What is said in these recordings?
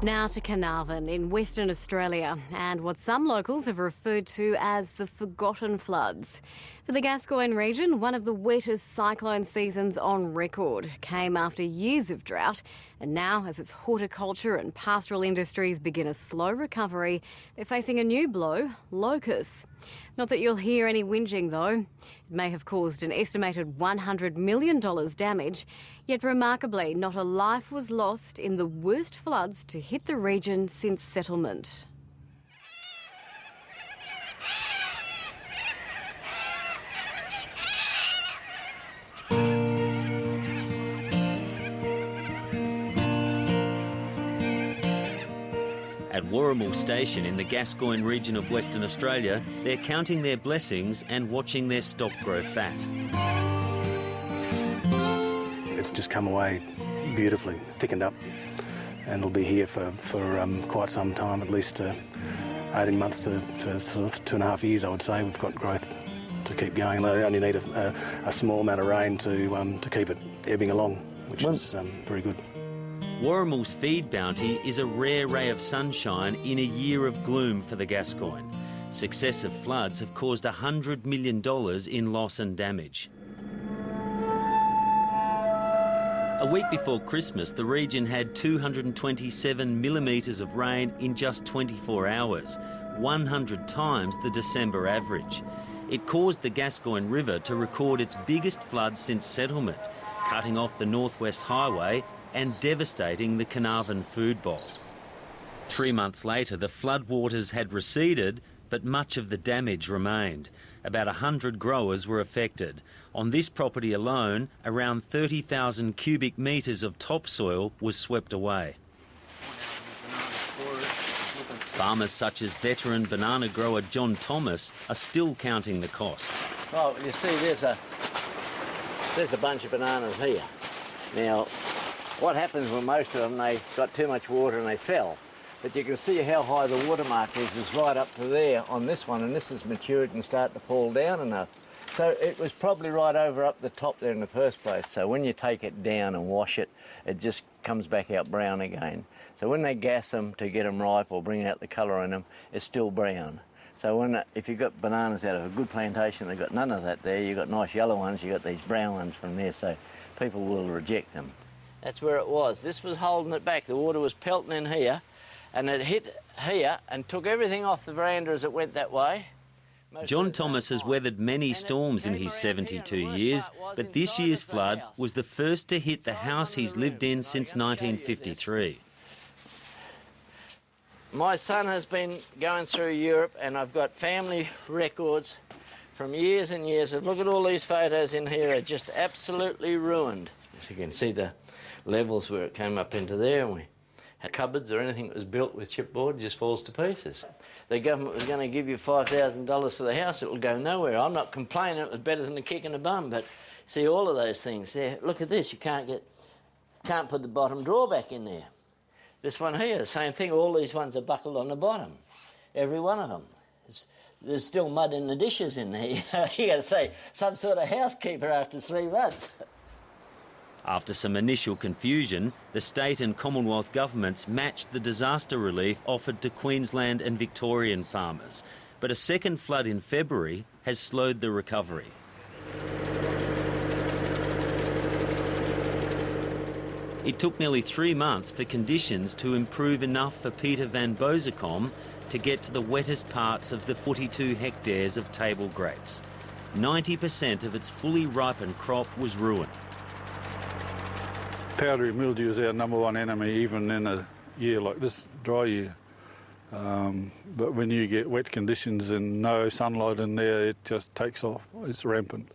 Now to Carnarvon in Western Australia and what some locals have referred to as the forgotten floods. For the Gascoyne region, one of the wettest cyclone seasons on record came after years of drought, and now as its horticulture and pastoral industries begin a slow recovery, they're facing a new blow, locusts. Not that you'll hear any whinging though. It may have caused an estimated $100 million damage, yet remarkably not a life was lost in the worst floods to hit the region since settlement. At Warramul Station in the Gascoyne region of Western Australia, they're counting their blessings and watching their stock grow fat. It's just come away beautifully, thickened up, and it'll be here for quite some time, at least 18 months to 2.5 years, I would say. We've got growth to keep going. They only need a small amount of rain to keep it ebbing along, which is very good. Warramul's feed bounty is a rare ray of sunshine in a year of gloom for the Gascoyne. Successive floods have caused $100 million in loss and damage. A week before Christmas, the region had 227 millimetres of rain in just 24 hours, 100 times the December average. It caused the Gascoyne River to record its biggest flood since settlement, cutting off the Northwest Highway and devastating the Carnarvon food bowl. 3 months later, the floodwaters had receded, but much of the damage remained. About 100 growers were affected. On this property alone, around 30,000 cubic metres of topsoil was swept away. Farmers such as veteran banana grower John Thomas are still counting the cost. Well, you see, there's a bunch of bananas here. Now, what happens when most of them, they got too much water and they fell. But you can see how high the watermark is right up to there on this one, and this has matured and started to fall down enough. So it was probably right over up the top there in the first place. So when you take it down and wash it, it just comes back out brown again. So when they gas them to get them ripe or bring out the colour in them, it's still brown. So if you've got bananas out of a good plantation, they've got none of that there. You've got nice yellow ones, you've got these brown ones from there, so people will reject them. That's where it was. This was holding it back. The water was pelting in here, and it hit here and took everything off the veranda as it went that way. John Thomas has weathered many storms in his 72 years, but this year's flood was the first to hit the house he's lived in since 1953. My son has been going through Europe, and I've got family records from years and years. Look at all these photos in here, are just absolutely ruined. As you can see, the levels where it came up into there, and we had cupboards or anything that was built with chipboard just falls to pieces. The government was going to give you $5,000 for the house. It will go nowhere. I'm not complaining. It was better than a kick in the bum, but see all of those things there. Look at this. You can't put the bottom drawer back in there. This one here, the same thing. All these ones are buckled on the bottom. Every one of them. There's still mud in the dishes in there. You got to say, some sort of housekeeper after 3 months. After some initial confusion, the state and Commonwealth governments matched the disaster relief offered to Queensland and Victorian farmers. But a second flood in February has slowed the recovery. It took nearly 3 months for conditions to improve enough for Peter van Bozekom to get to the wettest parts of the 42 hectares of table grapes. 90% of its fully ripened crop was ruined. Powdery mildew is our #1 enemy, even in a year like this, dry year. But when you get wet conditions and no sunlight in there, it just takes off. It's rampant.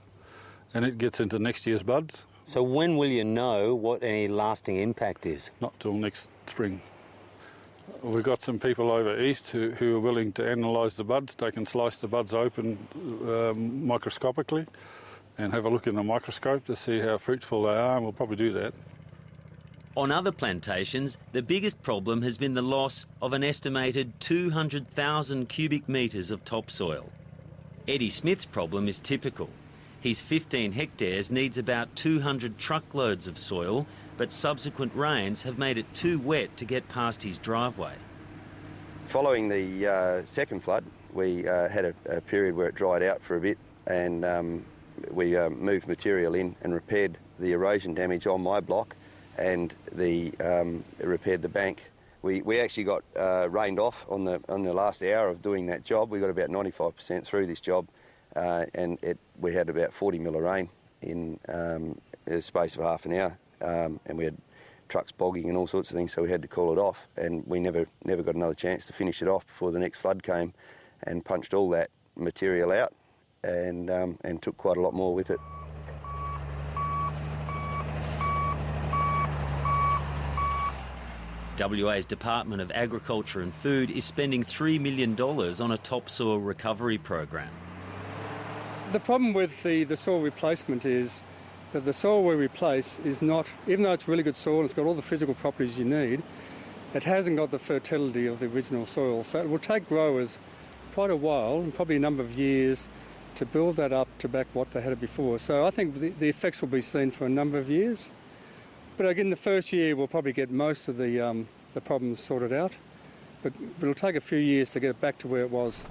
And it gets into next year's buds. So when will you know what any lasting impact is? Not till next spring. We've got some people over east who are willing to analyse the buds. They can slice the buds open microscopically and have a look in the microscope to see how fruitful they are, and we'll probably do that. On other plantations, the biggest problem has been the loss of an estimated 200,000 cubic metres of topsoil. Eddie Smith's problem is typical. His 15 hectares needs about 200 truckloads of soil, but subsequent rains have made it too wet to get past his driveway. Following the second flood, we had a period where it dried out for a bit, and we moved material in and repaired the erosion damage on my block, and repaired the bank. We actually got rained off on the last hour of doing that job. We got about 95% through this job, and we had about 40 mil of rain in the space of half an hour, and we had trucks bogging and all sorts of things, so we had to call it off, and we never got another chance to finish it off before the next flood came and punched all that material out and took quite a lot more with it. WA's Department of Agriculture and Food is spending $3 million on a topsoil recovery program. The problem with the soil replacement is that the soil we replace is not, even though it's really good soil and it's got all the physical properties you need, it hasn't got the fertility of the original soil. So it will take growers quite a while, and probably a number of years, to build that up to back what they had before. So I think the effects will be seen for a number of years. But again, the first year we'll probably get most of the problems sorted out. But it'll take a few years to get it back to where it was.